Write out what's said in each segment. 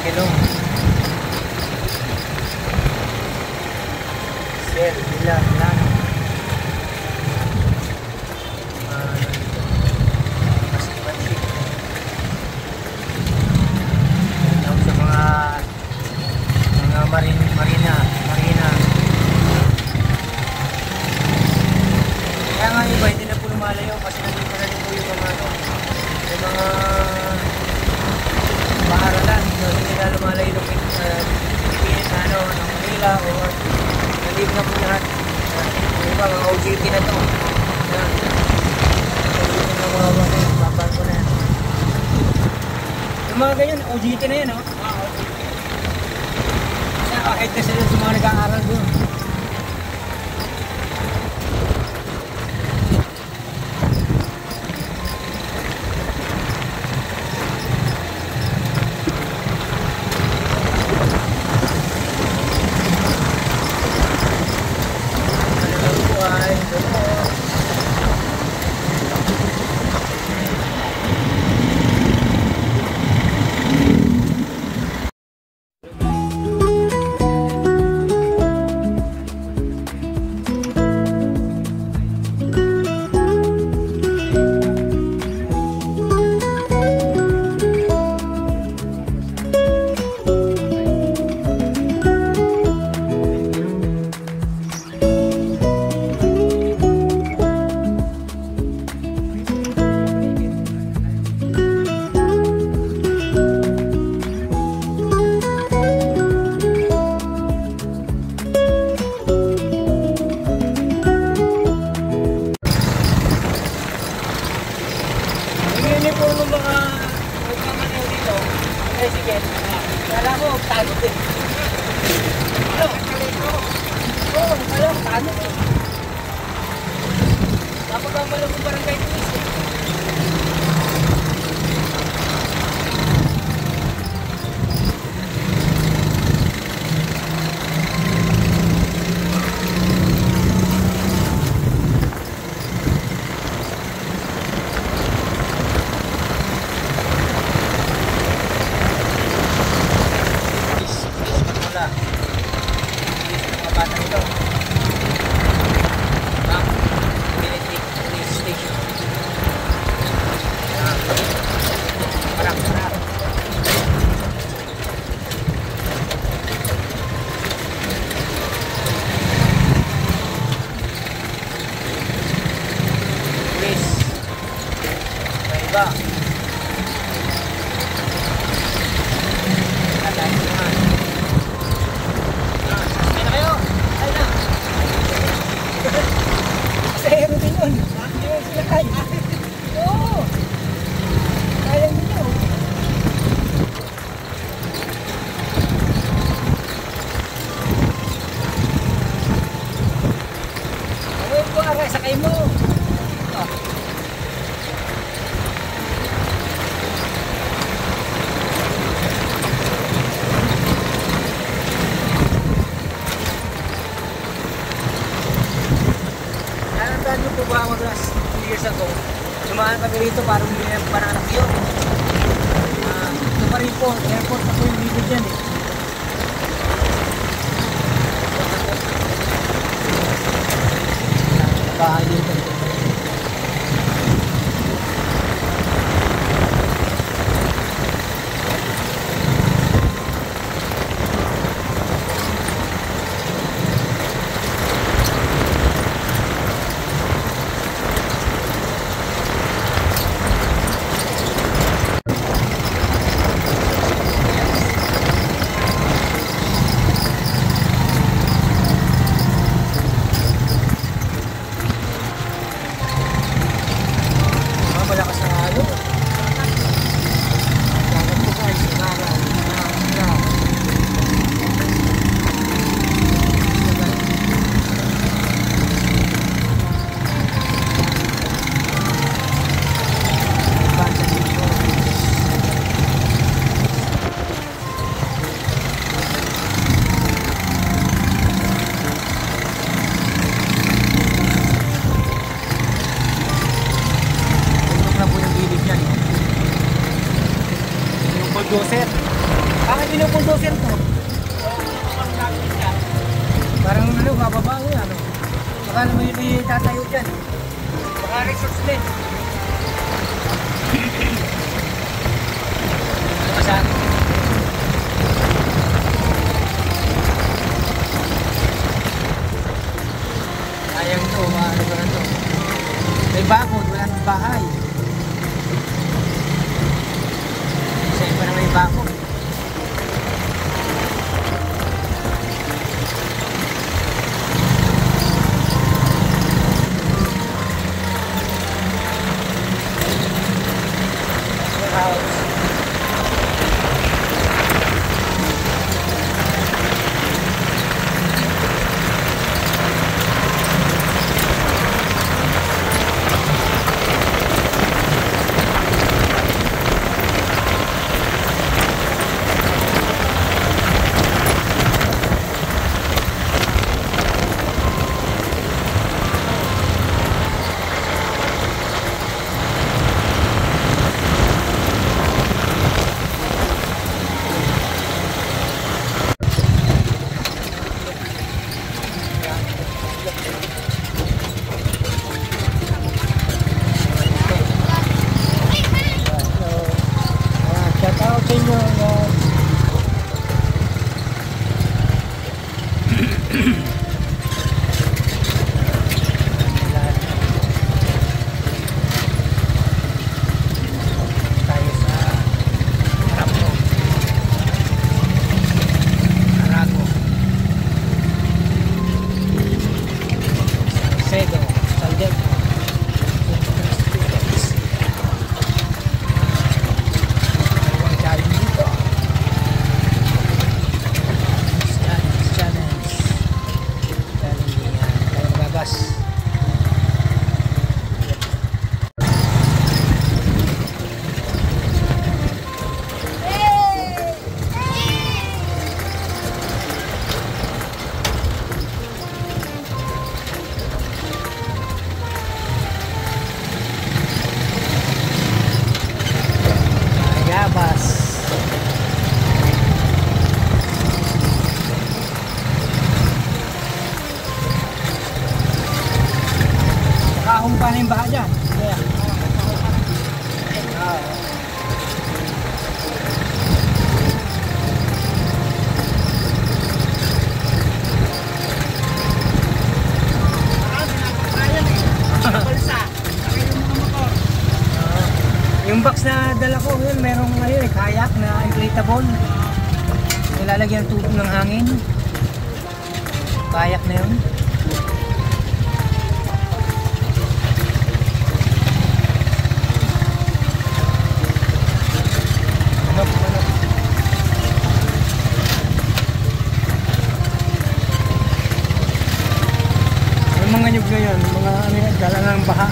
Kilong. Sir, ilan lang. Masik-masik. Yan sa mga marina. Kaya nga iba, hindi na po lumalayo kasi nandito na rin po yung mga paaralan. So, hindi na lumalayo ng Manila o nandito na po lahat. Yung iba, mga OJT na to. OJT na mga babaan ko na yan. Yung mga ganyan, OJT na yan, no? Kahit na sila sa mga nag-aaral doon. Kala ko, tago din. Oo, alam, tago din. Dapat ang malang kong barangay tulis. Iba. Katayin naman. Sasakay na kayo. Ay na. Pasahero din yun. Ayun sila kaya. Oo. Kaya nyo. Ayun po nga, sakay mo. Nyo po ba ako last 2 years ago? Sumahan kami rito para hindi na pananak yun. Ito pa rin po, airport na po yung video dyan eh. Bahay dito. Joseph, bakit pinupuldosin to. Parang ano, bababa ko yan. Baka naman yung may tatayo dyan. Baka resorts din. Saan? Sayang to, ano ba na to? May bakod, wala ng bahay. Sayang pa na may bakod. Humpa na yung baha dyan. Kaya. Yung box na dala ko, yun, merong kayak na inflatable. Nilalagyan ng tubig ng hangin. Kayak na yun. Mga nyug na yan, mga ano yan, dala ng baha.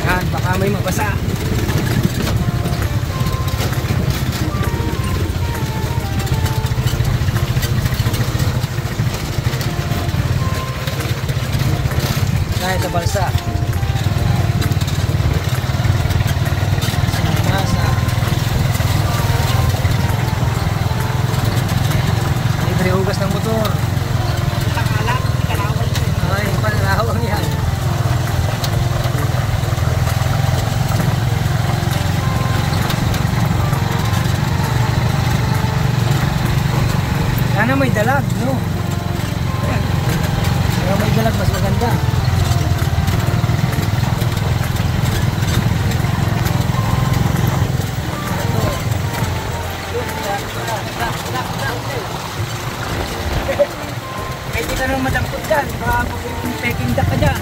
Yan, baka may mabasa. Dahil sa balsa. Hugas ng motor. Pakalat, kalawang. Ay, panlawang yan. Sana may dalag, no? Kaya may dalag, mas maganda. Kahit di ka nang madangkot dyan, baka peking duck ka dyan.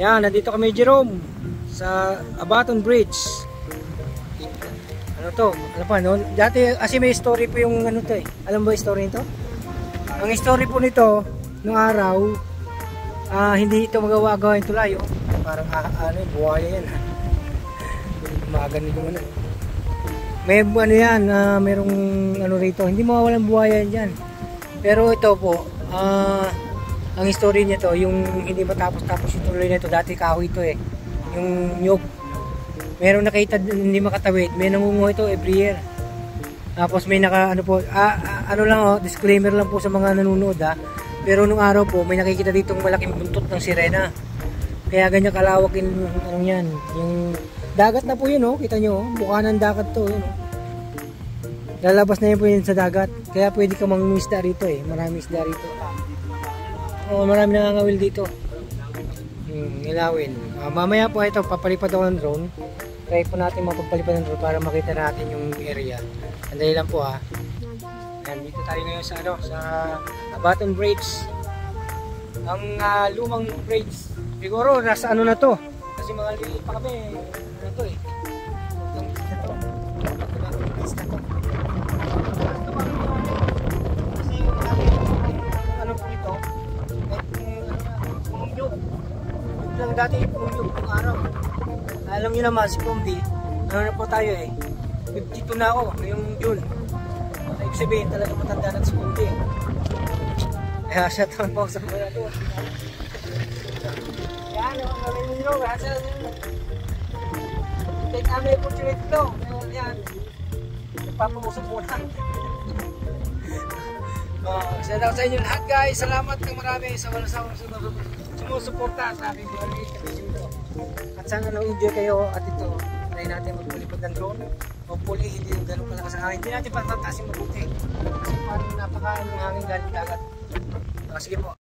Yan, nandito kami Jerome sa Abaton Bridge. Ano to? Ano pa, no? Dati, kasi may story po yung ano to eh. Alam mo ba yung story nito? Ang story po nito, nung araw, hindi ito magawa-gawa yung tulay, oh. Parang, ano yung buhaya yan, ha? Magagan nito ano. May ano yan, merong ano rito, hindi mawawalan buhaya yan dyan. Pero ito po, ang story nito, yung hindi matapos-tapos yung tuloy nito, dati kahoy ito eh. Yung nyug. Meron nakita hindi makatawid, may nangunguha ito every year. Tapos may ano po, ano lang oh, disclaimer lang po sa mga nanonood ha. Pero nung araw po, may nakikita ditong malaking buntot ng sirena. Kaya ganyan kalawak yung ano yan, yung dagat na po yun oh, kita nyo oh, mukha ng dagat to yun oh. Lalabas na yun po yun sa dagat. Kaya pwede ka mangisda rito eh, marami isda rito. Oh, marami nangangawil dito. Ilawin. Mamaya po ito, papalipad ako ng drone. Try po natin mapagpalipad ng drone para makita natin yung area. Sandali lang po ha. Ayan, dito tayo ngayon sa ano, sa Baton Bridge. Ang lumang bridge. Siguro nasa ano na to. Kasi mga liliit pa kami, ano to eh. Yung bridge na to. Yung bridge na to. Kasi yung ano po ito, pumunyog. Yung lang dati pumunyog yung araw. Alam nyo naman si Pomdi, ano na po tayo eh. 52 na ako ngayong June. Ibig sabihin talaga matanda na si Pomdi. Kaya siya po sa mga ito. Yan, ang maraming nyo. Take kami opportunity to. Yan. Nagpapausap po lang. Shout out sa inyo lahat guys. Salamat ng marami sa walang sumusuporta sa aking mga video ito. At sana nang-enjoy kayo at ito. Try natin magpulipad ng drone. Hopefully hindi yung ganun kalakas ang hangin. Hindi natin patatasin mabuti. Kasi parang napaka-hangin galing dagat. Sige po.